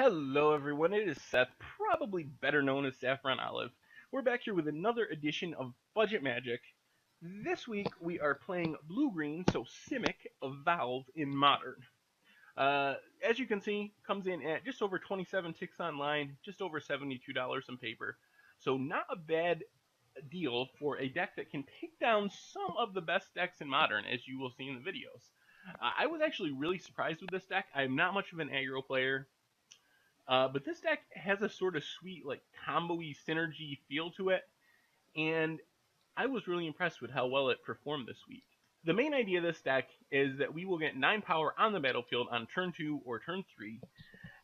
Hello everyone, it is Seth, probably better known as Saffron Olive. We're back here with another edition of Budget Magic. This week we are playing blue-green, so Simic Evolve in Modern. As you can see, comes in at just over 27 ticks online, just over $72 on paper. So not a bad deal for a deck that can take down some of the best decks in Modern, as you will see in the videos. I was actually really surprised with this deck. I'm not much of an aggro player. But this deck has a sort of sweet, like, combo-y synergy feel to it, and I was really impressed with how well it performed this week. The main idea of this deck is that we will get 9 power on the battlefield on turn 2 or turn 3,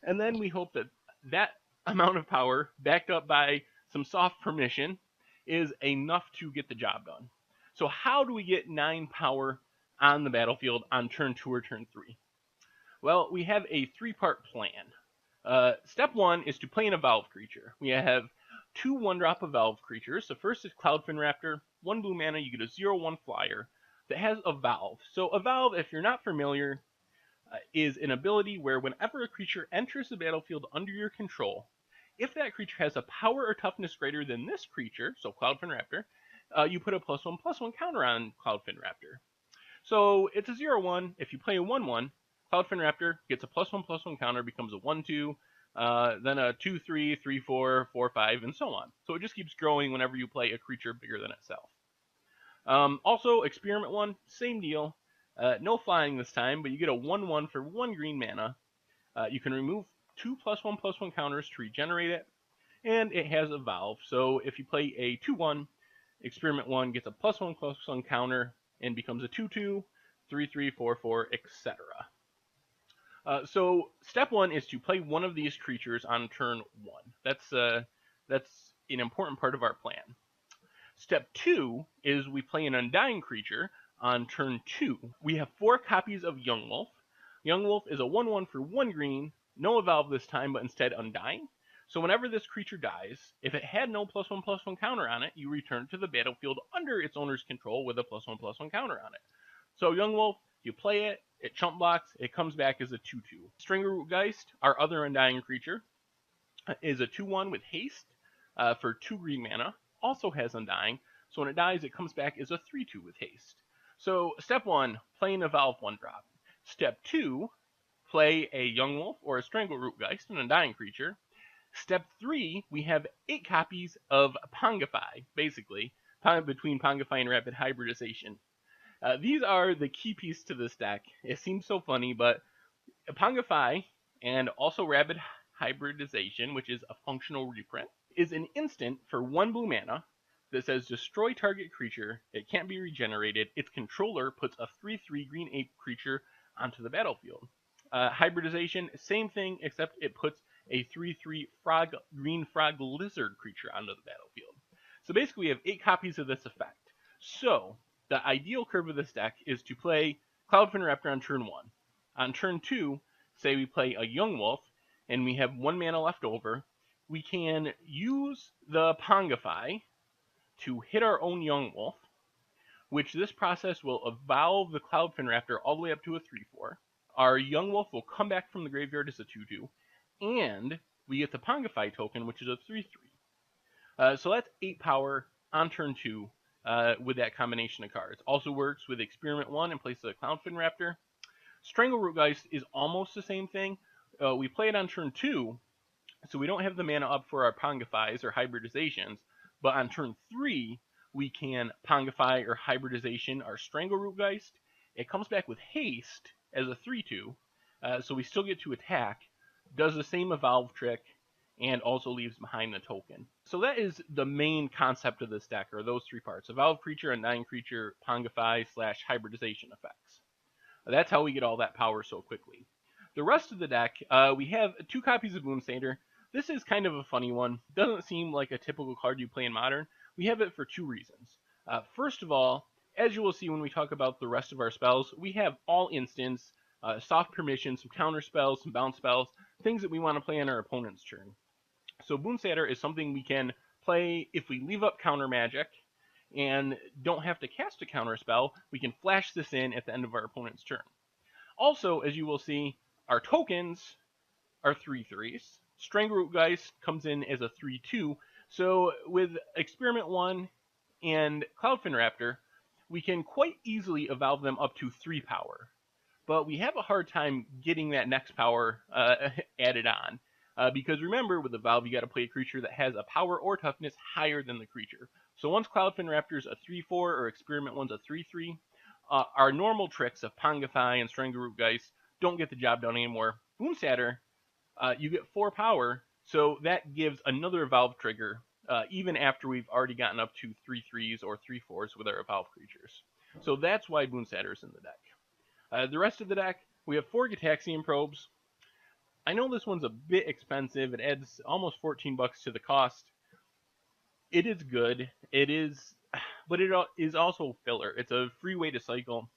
and then we hope that that amount of power, backed up by some soft permission, is enough to get the job done. So how do we get 9 power on the battlefield on turn 2 or turn 3? Well, we have a 3-part plan. Step 1 is to play an Evolve creature. We have 2 1-drop Evolve creatures. The first is Cloudfin Raptor. 1 blue mana, you get a 0/1 flyer that has Evolve. So Evolve, if you're not familiar, is an ability where whenever a creature enters the battlefield under your control, if that creature has a power or toughness greater than this creature, so Cloudfin Raptor, you put a +1/+1 counter on Cloudfin Raptor. So it's a 0/1. If you play a 1/1, Cloudfin Raptor gets a +1/+1 counter, becomes a 1/2, then a 2/3, 3/4, 4/5, and so on. So it just keeps growing whenever you play a creature bigger than itself. Also, Experiment 1, same deal. No flying this time, but you get a 1/1 for 1 green mana. You can remove 2 +1/+1 counters to regenerate it, and it has Evolve. So if you play a 2/1, Experiment 1 gets a +1/+1 counter and becomes a 2/2, 3/3, 4/4, etc. So step 1 is to play one of these creatures on turn 1. That's an important part of our plan. Step 2 is we play an Undying Creature on turn 2. We have 4 copies of Young Wolf. Young Wolf is a 1/1 for 1 green, no Evolve this time, but instead Undying. So whenever this creature dies, if it had no +1/+1 counter on it, you return to the battlefield under its owner's control with a +1/+1 counter on it. So Young Wolf, you play it, it chump blocks, it comes back as a 2/2. Stranglerootgeist, our other Undying creature, is a 2/1 with haste for 2 green mana, also has Undying, so when it dies, it comes back as a 3/2 with haste. So step 1, play an Evolve 1-drop. Step 2, play a Young Wolf or a Stranglerootgeist, an Undying creature. Step 3, we have 8 copies of Pongify, basically, between Pongify and Rapid Hybridization. These are the key piece to this deck. It seems so funny, but Pongify and also Rapid Hybridization, which is a functional reprint, is an instant for 1 blue mana that says destroy target creature. It can't be regenerated. Its controller puts a 3/3 green ape creature onto the battlefield. Hybridization, same thing, except it puts a 3/3 green frog lizard creature onto the battlefield. So basically we have 8 copies of this effect. So the ideal curve of this deck is to play Cloudfin Raptor on turn 1. On turn 2, say we play a Young Wolf, and we have 1 mana left over, we can use the Pongify to hit our own Young Wolf, which this process will evolve the Cloudfin Raptor all the way up to a 3/4. Our Young Wolf will come back from the graveyard as a 2/2, and we get the Pongify token, which is a 3/3. So that's 8 power on turn 2. With that combination of cards. Also works with Experiment 1 in place of the Cloudfin Raptor. Stranglerootgeist is almost the same thing. We play it on turn 2, so we don't have the mana up for our Pongifies or Hybridizations, but on turn 3, we can Pongify or Hybridization our Stranglerootgeist. It comes back with haste as a 3/2, so we still get to attack, does the same Evolve trick, and also leaves behind the token. So that is the main concept of this deck, are those 3 parts: Evolve creature, Undying creature, Pongify / Hybridization effects. That's how we get all that power so quickly. The rest of the deck, we have 2 copies of Boomsater. This is kind of a funny one. Doesn't seem like a typical card you play in Modern. We have it for 2 reasons. First of all, as you will see when we talk about the rest of our spells, we have all instants, soft permission, some counter spells, some bounce spells, things that we want to play on our opponent's turn. So Boomsater is something we can play if we leave up counter magic and don't have to cast a counter spell. We can flash this in at the end of our opponent's turn. Also, as you will see, our tokens are 3/3s. Strangleroot Geist comes in as a 3/2. So with Experiment 1 and Cloudfin Raptor, we can quite easily evolve them up to 3 power. But we have a hard time getting that next power added on. Because remember, with Evolve, you got to play a creature that has a power or toughness higher than the creature. So once Cloudfin Raptor's a 3/4 or Experiment 1's a 3/3, our normal tricks of Pongify and Strangleroot Geist don't get the job done anymore. Boomsatter, you get 4 power, so that gives another Evolve trigger, even after we've already gotten up to 3/3s or 3/4s with our Evolve creatures. So that's why Boonsatter's in the deck. The rest of the deck, we have 4 Gitaxian Probes. I know this one's a bit expensive. It adds almost $14 to the cost. It is good. It is, but it is also filler. It's a free way to cycle.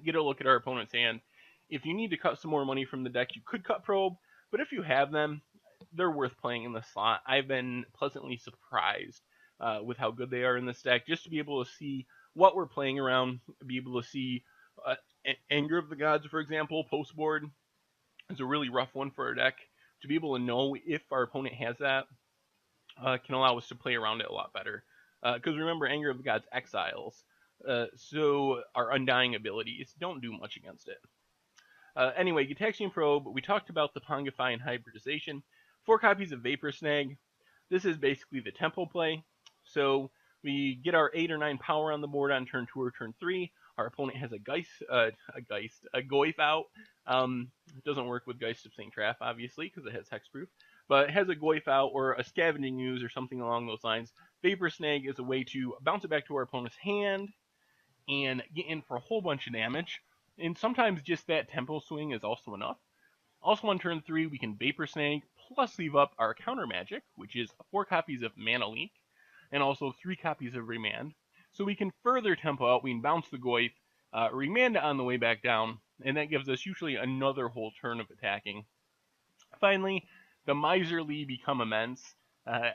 Get a look at our opponent's hand. If you need to cut some more money from the deck, you could cut Probe, but if you have them, they're worth playing in the slot. I've been pleasantly surprised with how good they are in this deck, just to be able to see what we're playing around, be able to see Anger of the Gods, for example, post board is a really rough one for our deck. To be able to know if our opponent has that can allow us to play around it a lot better. Because remember, Anger of the Gods exiles, so our Undying abilities don't do much against it. Anyway, Gitaxian Probe, we talked about the Pongify and Hybridization. 4 copies of Vapor Snag. This is basically the tempo play. So we get our 8 or 9 power on the board on turn 2 or turn 3. Our opponent has a Goyf out. It doesn't work with Geist of St. Traff, obviously, because it has hexproof. But it has a Goyf out or a Scavenging Ooze or something along those lines. Vapor Snag is a way to bounce it back to our opponent's hand and get in for a whole bunch of damage. And sometimes just that tempo swing is also enough. Also on turn 3, we can Vapor Snag, plus leave up our counter magic, which is 4 copies of Mana Leak, and also 3 copies of Remand. So we can further tempo out, we can bounce the Goyf, Remand it on the way back down, and that gives us usually another whole turn of attacking. Finally, the Miserly become immense.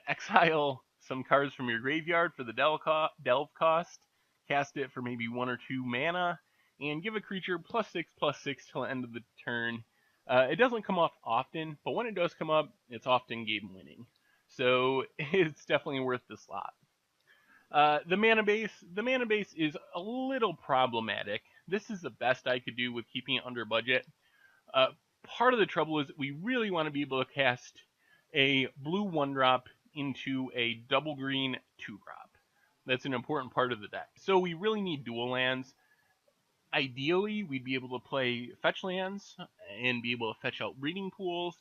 Exile some cards from your graveyard for the delve cost, cast it for maybe 1 or 2 mana, and give a creature +6/+6 till the end of the turn. It doesn't come off often, but when it does come up, it's often game winning. So it's definitely worth the slot. The mana base is a little problematic. This is the best I could do with keeping it under budget. Part of the trouble is we really want to be able to cast a blue 1-drop into a double green 2-drop. That's an important part of the deck. So we really need dual lands. Ideally, we'd be able to play fetch lands and be able to fetch out breeding pools,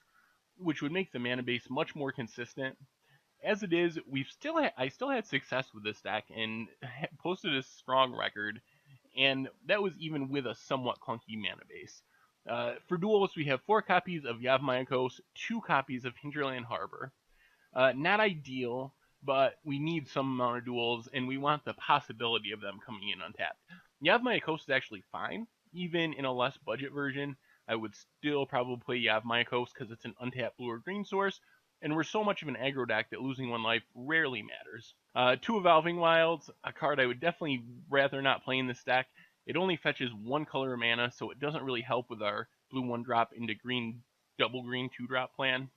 which would make the mana base much more consistent. As it is, I still had success with this deck and posted a strong record, and that was even with a somewhat clunky mana base. For Duelist, we have 4 copies of Yavimaya, 2 copies of Hinterland Harbor. Not ideal, but we need some amount of duels, and we want the possibility of them coming in untapped. Yavimaya is actually fine. Even in a less budget version, I would still probably play Yavimaya because it's an untapped blue or green source, and we're so much of an aggro deck that losing 1 life rarely matters. 2 Evolving Wilds, a card I would definitely rather not play in this deck. It only fetches 1 color of mana, so it doesn't really help with our blue 1-drop into green double green 2-drop plan.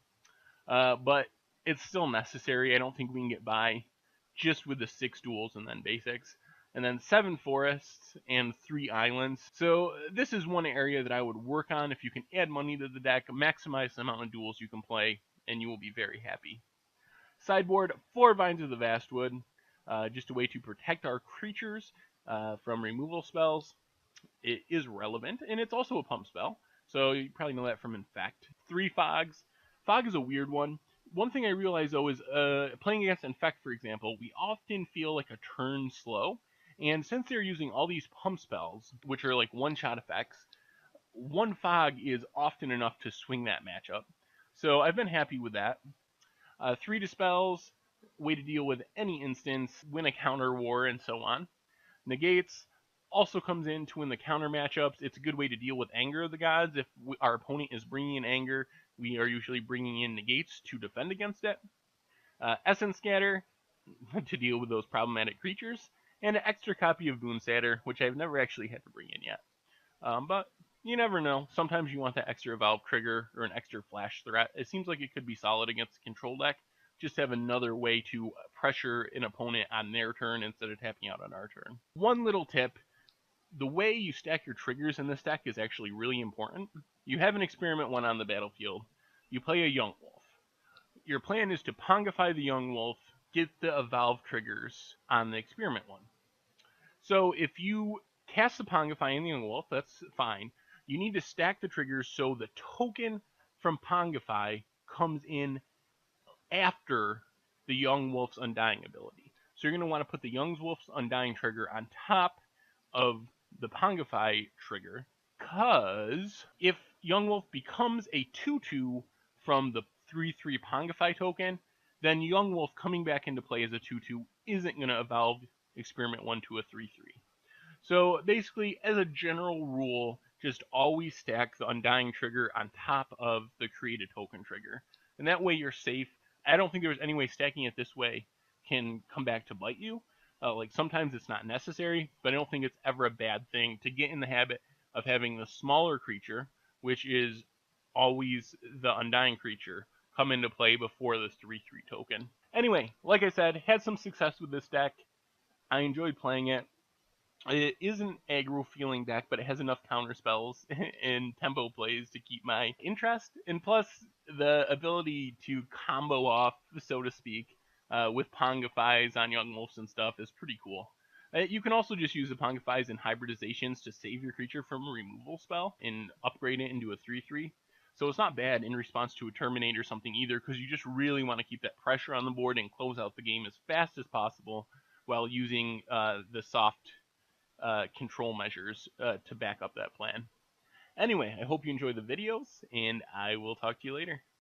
But it's still necessary. I don't think we can get by just with the 6 duels and then basics. And then 7 forests and 3 islands. So this is one area that I would work on. If you can add money to the deck, maximize the amount of duels you can play, and you will be very happy. Sideboard, 4 Vines of the Vastwood. Just a way to protect our creatures from removal spells. It is relevant, and it's also a pump spell. So you probably know that from Infect. 3 Fogs. Fog is a weird one. One thing I realize, though, is playing against Infect, for example, we often feel like a turn slow. And since they're using all these pump spells, which are like one-shot effects, 1 Fog is often enough to swing that matchup. So I've been happy with that. 3 Dispels, way to deal with any instance, win a counter war, and so on. Negates also comes in to win the counter matchups. It's a good way to deal with Anger of the Gods. If our opponent is bringing in Anger, we are usually bringing in Negates to defend against it. Essence Scatter to deal with those problematic creatures. And an extra copy of Boonsatter, which I've never actually had to bring in yet. But you never know. Sometimes you want that extra Evolve trigger or an extra flash threat. It seems like it could be solid against a control deck. Just have another way to pressure an opponent on their turn instead of tapping out on our turn. One little tip, the way you stack your triggers in this deck is actually really important. You have an Experiment 1 on the battlefield. You play a Young Wolf. Your plan is to Pongify the Young Wolf, get the Evolve triggers on the Experiment 1. So if you cast the Pongify in the Young Wolf, that's fine. You need to stack the triggers so the token from Pongify comes in after the Young Wolf's Undying ability. So you're going to want to put the Young Wolf's Undying trigger on top of the Pongify trigger, because if Young Wolf becomes a 2/2 from the 3/3 Pongify token, then Young Wolf coming back into play as a 2/2 isn't going to evolve Experiment 1 to a 3/3. So basically, as a general rule, just always stack the Undying trigger on top of the created token trigger. And that way you're safe. I don't think there's any way stacking it this way can come back to bite you. Like sometimes it's not necessary, but I don't think it's ever a bad thing to get in the habit of having the smaller creature, which is always the Undying creature, come into play before this 3/3 token. Anyway, like I said, had some success with this deck. I enjoyed playing it. It is an aggro feeling deck, but it has enough counter spells and tempo plays to keep my interest. And plus, the ability to combo off, so to speak, with Pongifies on Young Wolves and stuff is pretty cool. You can also just use the Pongifies and Hybridizations to save your creature from a removal spell and upgrade it into a 3/3. So it's not bad in response to a Terminate or something either, because you just really want to keep that pressure on the board and close out the game as fast as possible while using the soft control measures to back up that plan. Anyway, I hope you enjoy the videos, and I will talk to you later.